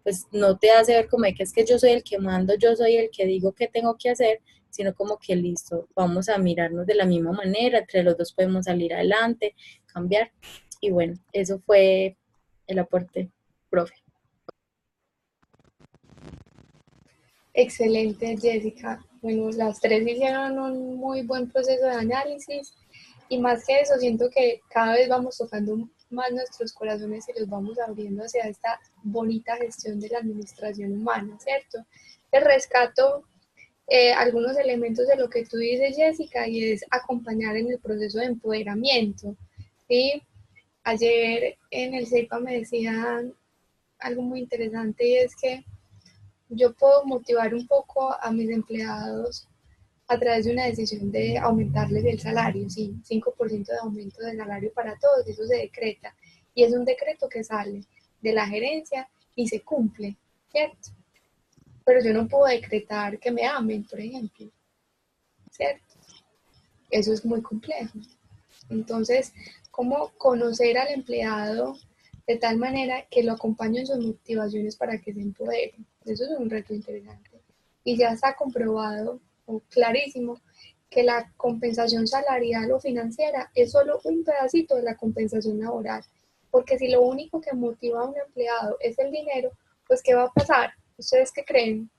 pues no te hace ver como que es que yo soy el que mando, yo soy el que digo qué tengo que hacer, sino como que listo, vamos a mirarnos de la misma manera, entre los dos podemos salir adelante, cambiar. Y bueno, eso fue el aporte, profe. Excelente, Jessica. Bueno, las tres hicieron un muy buen proceso de análisis y más que eso, siento que cada vez vamos tocando más nuestros corazones y los vamos abriendo hacia esta bonita gestión de la administración humana, ¿cierto? Te rescato algunos elementos de lo que tú dices, Jessica, y es acompañar en el proceso de empoderamiento, ¿sí? Ayer en el CEPA me decían algo muy interesante y es que yo puedo motivar un poco a mis empleados a través de una decisión de aumentarles el salario, sí, 5% de aumento de salario para todos, eso se decreta. Y es un decreto que sale de la gerencia y se cumple, ¿cierto? Pero yo no puedo decretar que me amen, por ejemplo, ¿cierto? Eso es muy complejo. Entonces, ¿cómo conocer al empleado de tal manera que lo acompañe en sus motivaciones para que se empodere? Eso es un reto interesante. Y ya está comprobado, o clarísimo, que la compensación salarial o financiera es solo un pedacito de la compensación laboral. Porque si lo único que motiva a un empleado es el dinero, pues ¿qué va a pasar? ¿Ustedes qué creen?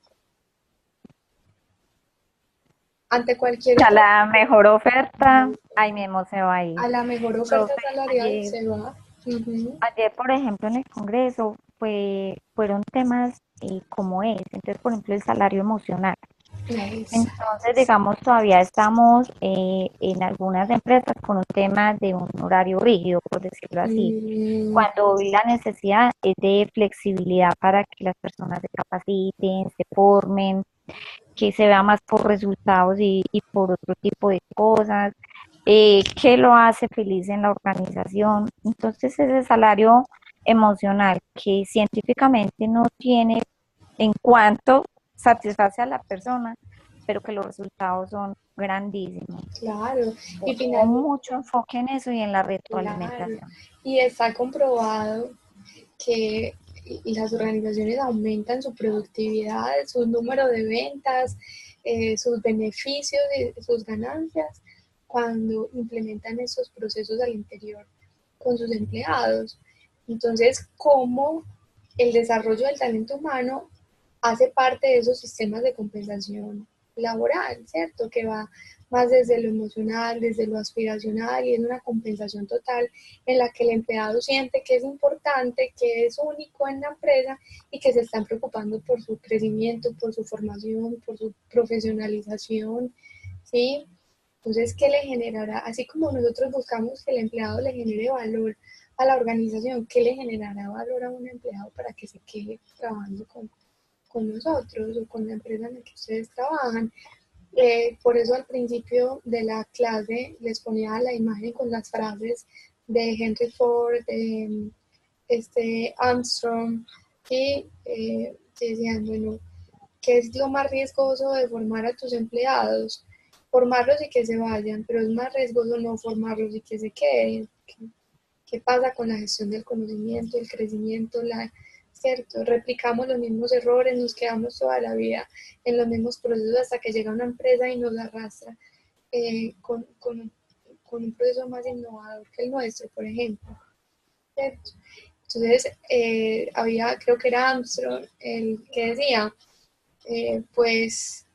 ante cualquier A la mejor oferta, ahí mismo se va a ir. a la mejor oferta Profe, salarial se va. Ujú. ayer, por ejemplo, en el Congreso fueron temas como ese. Entonces, por ejemplo, el salario emocional. Nice. Entonces, digamos, todavía estamos en algunas empresas con un tema de un horario rígido, por decirlo así. Mm, Cuando hoy la necesidad es de flexibilidad para que las personas se capaciten, se formen, que se vea más por resultados y por otro tipo de cosas, que lo hace feliz en la organización. Entonces, ese salario emocional que científicamente no tiene en cuanto satisface a la persona, pero que los resultados son grandísimos. claro, y Pongo finalmente, mucho enfoque en eso y en la claro, retroalimentación. y está comprobado que las organizaciones aumentan su productividad, su número de ventas, sus beneficios y sus ganancias cuando implementan esos procesos al interior con sus empleados. Entonces, ¿cómo el desarrollo del talento humano hace parte de esos sistemas de compensación laboral, ¿cierto? Que va más desde lo emocional, desde lo aspiracional y es una compensación total en la que el empleado siente que es importante, que es único en la empresa y que se están preocupando por su crecimiento, por su formación, por su profesionalización, ¿sí? Entonces, ¿qué le generará? Así como nosotros buscamos que el empleado le genere valor a la organización, ¿qué le generará valor a un empleado para que se quede trabajando con nosotros o con la empresa en la que ustedes trabajan? Por eso al principio de la clase les ponía la imagen con las frases de Henry Ford, de Armstrong, que decían, bueno, ¿qué es lo más riesgoso de formar a tus empleados? Formarlos y que se vayan, pero es más riesgoso no formarlos y que se queden. ¿Qué pasa con la gestión del conocimiento, el crecimiento, ¿cierto? Replicamos los mismos errores, nos quedamos toda la vida en los mismos procesos hasta que llega una empresa y nos arrastra con un proceso más innovador que el nuestro, por ejemplo, ¿cierto? Entonces, creo que era Armstrong el que decía, pues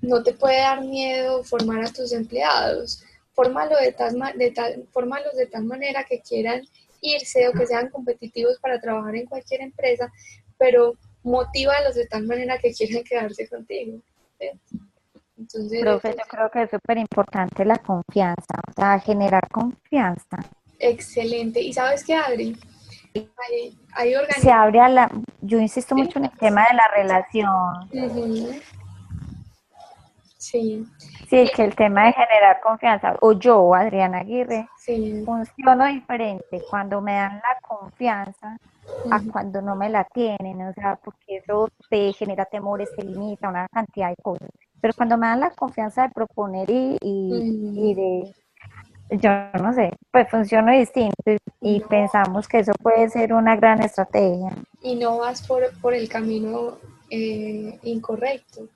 no te puede dar miedo formar a tus empleados, fórmalos de tal manera que quieran irse o que sean competitivos para trabajar en cualquier empresa, pero motívalos de tal manera que quieran quedarse contigo. ¿Sí? Entonces, Profe, yo creo que es súper importante la confianza, o sea, generar confianza. excelente. ¿Y sabes qué, Adri? Hay Se organizaciones. abre yo insisto mucho en el tema de la relación. Uh-huh. Sí, Sí, que el tema de generar confianza, o yo, Adriana Aguirre, sí. funciono diferente cuando me dan la confianza a Uh-huh. cuando no me la tienen, o sea, porque eso te genera temores, te limita una cantidad de cosas. Pero cuando me dan la confianza de proponer y Uh-huh. de, yo no sé, pues funciona distinto y No, pensamos que eso puede ser una gran estrategia. y no vas por el camino incorrecto.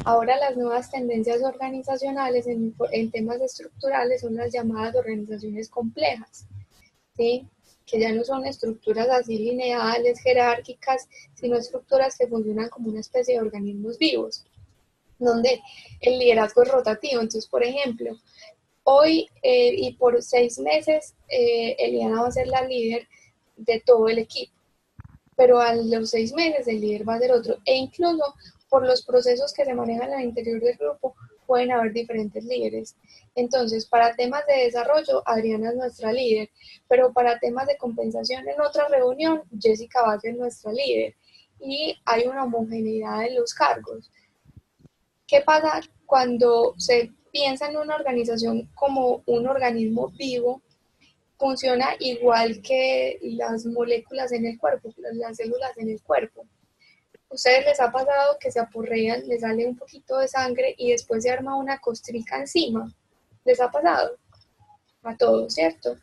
Ahora las nuevas tendencias organizacionales en temas estructurales son las llamadas organizaciones complejas, ¿sí? Que ya no son estructuras así lineales, jerárquicas, sino estructuras que funcionan como una especie de organismos vivos, donde el liderazgo es rotativo. Entonces, por ejemplo, hoy y por 6 meses, Eliana va a ser la líder de todo el equipo, pero a los 6 meses el líder va a ser otro. E incluso por los procesos que se manejan al interior del grupo, pueden haber diferentes líderes. Entonces, para temas de desarrollo, Adriana es nuestra líder, pero para temas de compensación en otra reunión, Jessica va a ser nuestra líder. Y hay una homogeneidad en los cargos. ¿Qué pasa cuando se piensa en una organización como un organismo vivo? Funciona igual que las moléculas en el cuerpo, las células en el cuerpo. ¿Ustedes les ha pasado que se aporrean, les sale un poquito de sangre y después se arma una costrica encima? ¿Les ha pasado? A todos, ¿cierto?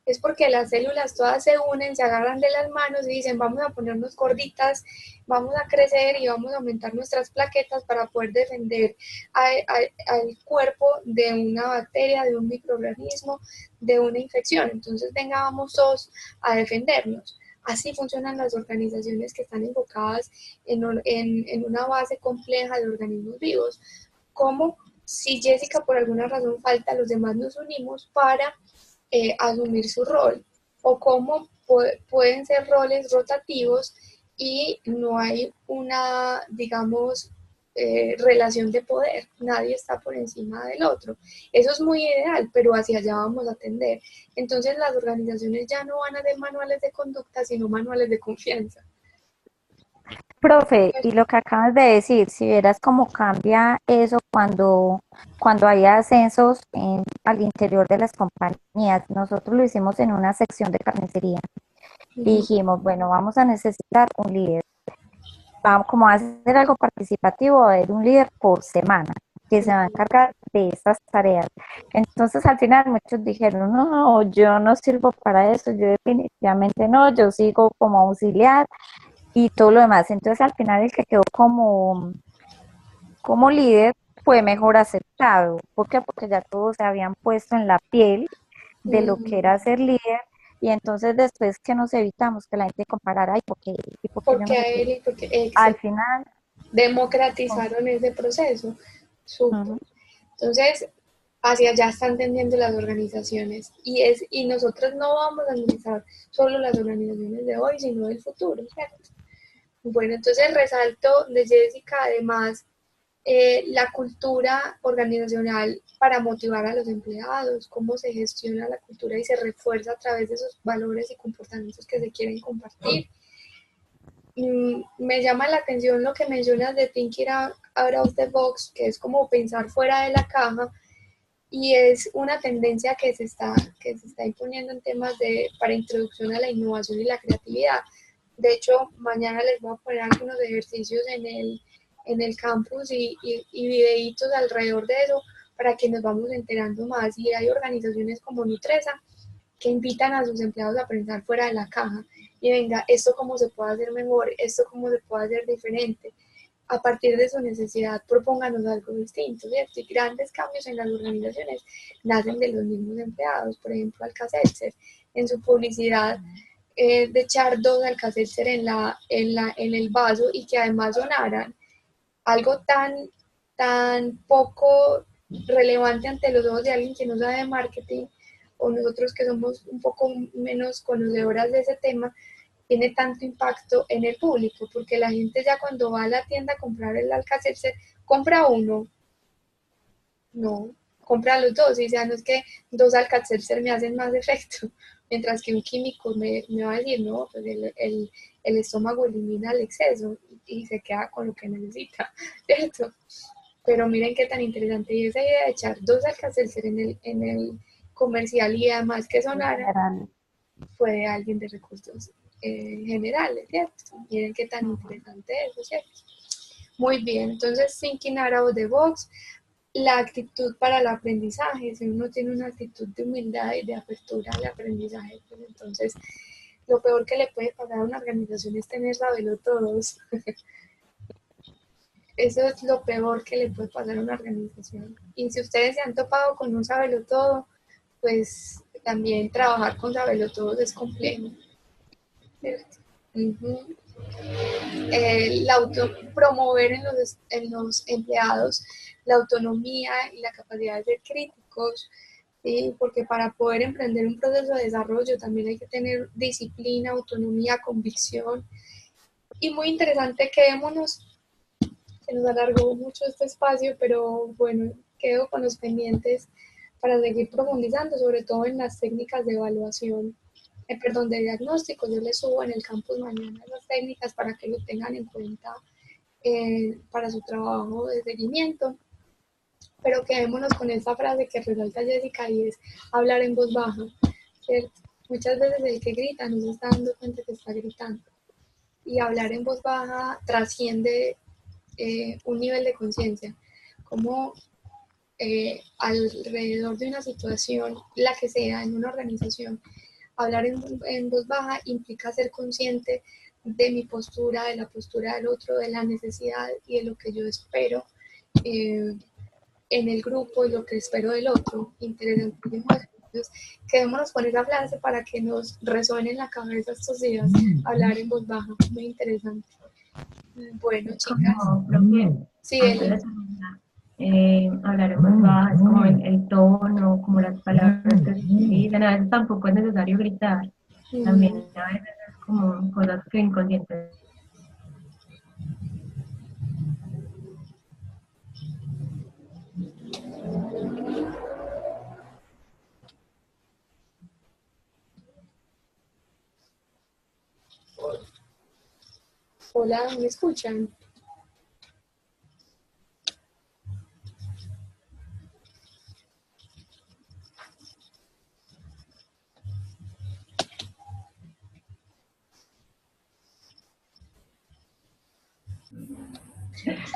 Es porque las células todas se unen, se agarran de las manos y dicen, vamos a ponernos gorditas, vamos a crecer y vamos a aumentar nuestras plaquetas para poder defender al cuerpo de una bacteria, de un microorganismo, de una infección. Entonces, venga, vamos todos a defendernos. Así funcionan las organizaciones que están enfocadas en una base compleja de organismos vivos. Como si Jessica por alguna razón falta, los demás nos unimos para asumir su rol, o cómo pueden ser roles rotativos y no hay una, digamos, relación de poder, nadie está por encima del otro. Eso es muy ideal, pero hacia allá vamos a tender. Entonces las organizaciones ya no van a hacer manuales de conducta, sino manuales de confianza. Profe, y lo que acabas de decir, si vieras cómo cambia eso cuando hay ascensos al interior de las compañías. Nosotros lo hicimos en una sección de carnicería y dijimos, bueno, vamos a necesitar un líder. Vamos, como a hacer algo participativo, va a haber un líder por semana que se va a encargar de estas tareas. Entonces al final muchos dijeron, no, yo no sirvo para eso, yo definitivamente no, yo sigo como auxiliar y todo lo demás. Entonces al final el que quedó como líder fue mejor aceptado. ¿Por qué? Porque ya todos se habían puesto en la piel de lo que era ser líder, y entonces después que nos evitamos que la gente comparara, ay, ¿por qué yo no Porque sé a qué? él y porque Al final democratizaron ese proceso. Súper. Entonces, hacia allá están tendiendo las organizaciones y nosotros no vamos a analizar solo las organizaciones de hoy, sino del futuro, ¿cierto? Bueno, entonces resalto de Jessica además la cultura organizacional para motivar a los empleados, cómo se gestiona la cultura y se refuerza a través de esos valores y comportamientos que se quieren compartir. Me llama la atención lo que mencionas de thinking out of the box, que es como pensar fuera de la caja, y es una tendencia que se está imponiendo en temas para introducción a la innovación y la creatividad. De hecho, mañana les voy a poner algunos ejercicios en el campus y videitos alrededor de eso para que nos vamos enterando más. Y hay organizaciones como Nutresa que invitan a sus empleados a pensar fuera de la caja y venga, esto cómo se puede hacer mejor, esto cómo se puede hacer diferente. A partir de su necesidad, propónganos algo distinto, ¿cierto? Y grandes cambios en las organizaciones nacen de los mismos empleados. Por ejemplo, Alka-Seltzer, en su publicidad de echar 2 Alka-Seltzer en el vaso y que además sonaran, algo tan poco relevante ante los ojos de alguien que no sabe de marketing, o nosotros que somos un poco menos conocedoras de ese tema, tiene tanto impacto en el público, porque la gente ya cuando va a la tienda a comprar el Alka-Seltzer, compra uno, no, compra los dos, y ya no es que 2 Alka-Seltzer me hacen más efecto, mientras que un químico me va a decir, no, pues el estómago elimina el exceso y se queda con lo que necesita, ¿cierto? Pero miren qué tan interesante, y esa idea de echar 2 Alka-Seltzer en el comercial y además que sonara, fue de alguien de recursos generales, ¿cierto? Miren qué tan interesante eso, ¿cierto? Muy bien, entonces thinking out of the box, la actitud para el aprendizaje. Si uno tiene una actitud de humildad y de apertura al aprendizaje, pues entonces lo peor que le puede pasar a una organización es tener sabelotodos. Eso es lo peor que le puede pasar a una organización. Y si ustedes se han topado con un sabelotodo, pues también trabajar con sabelotodos es complejo, ¿cierto? Promover en los empleados la autonomía y la capacidad de ser críticos, ¿sí? Porque para poder emprender un proceso de desarrollo también hay que tener disciplina, autonomía, convicción. Y muy interesante, quedémonos, se nos alargó mucho este espacio, pero bueno, quedo con los pendientes para seguir profundizando, sobre todo en las técnicas de evaluación, de diagnóstico. Yo les subo en el campus mañana las técnicas para que lo tengan en cuenta para su trabajo de seguimiento. Pero quedémonos con esta frase que resalta Jessica, y es hablar en voz baja, ¿cierto? Muchas veces el que grita no se está dando cuenta que está gritando. Y hablar en voz baja trasciende un nivel de conciencia, como alrededor de una situación, la que sea, en una organización, hablar en voz baja implica ser consciente de mi postura, de la postura del otro, de la necesidad y de lo que yo espero en el grupo y lo que espero del otro. Interesantísimo Entonces, quedémonos con esa frase para que nos resuene en la cabeza estos días, hablar en voz baja, muy interesante. Bueno, chicas, Como propio, sí, antes Eli. de terminar, hablar en voz baja, es como el tono, como las palabras que se utilizan, a veces tampoco es necesario gritar, también a veces es como cosas que inconscientes. Hola, ¿me escuchan?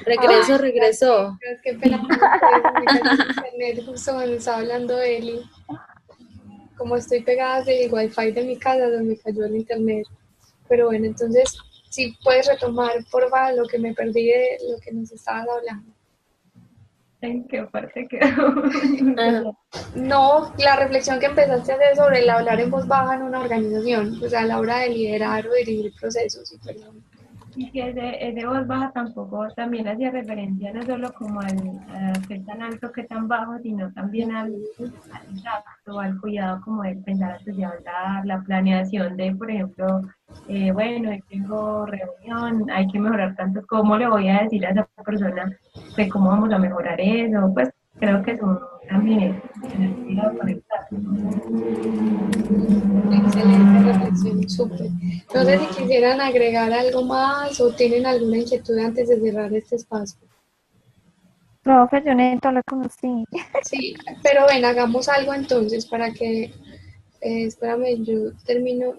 Regreso, Ay, regresó. chicas, qué pena con ustedes, me cayó el internet justo cuando estaba hablando Eli. Como estoy pegada del wifi de mi casa, donde me cayó el internet. Pero bueno, entonces, si puedes retomar, porfa, lo que me perdí de lo que nos estabas hablando. ¿En qué parte quedó? Ajá. No, la reflexión que empezaste a hacer sobre el hablar en voz baja en una organización, pues a la hora de liderar o dirigir procesos, y perdón. Y que ese voz baja tampoco también hacía referencia no solo como al a qué tan alto, qué tan bajo, sino también al tacto, al cuidado como de pensar antes de hablar, la planeación de, por ejemplo, bueno, hoy tengo reunión, hay que mejorar tanto, ¿cómo le voy a decir a esa persona de cómo vamos a mejorar eso? Pues creo que son también es tener cuidado con el tacto. Excelente reflexión, súper. No sé si quisieran agregar algo más o tienen alguna inquietud antes de cerrar este espacio. Profe, yo necesito hablar con usted. Sí, pero ven, hagamos algo entonces para que, espérame, yo termino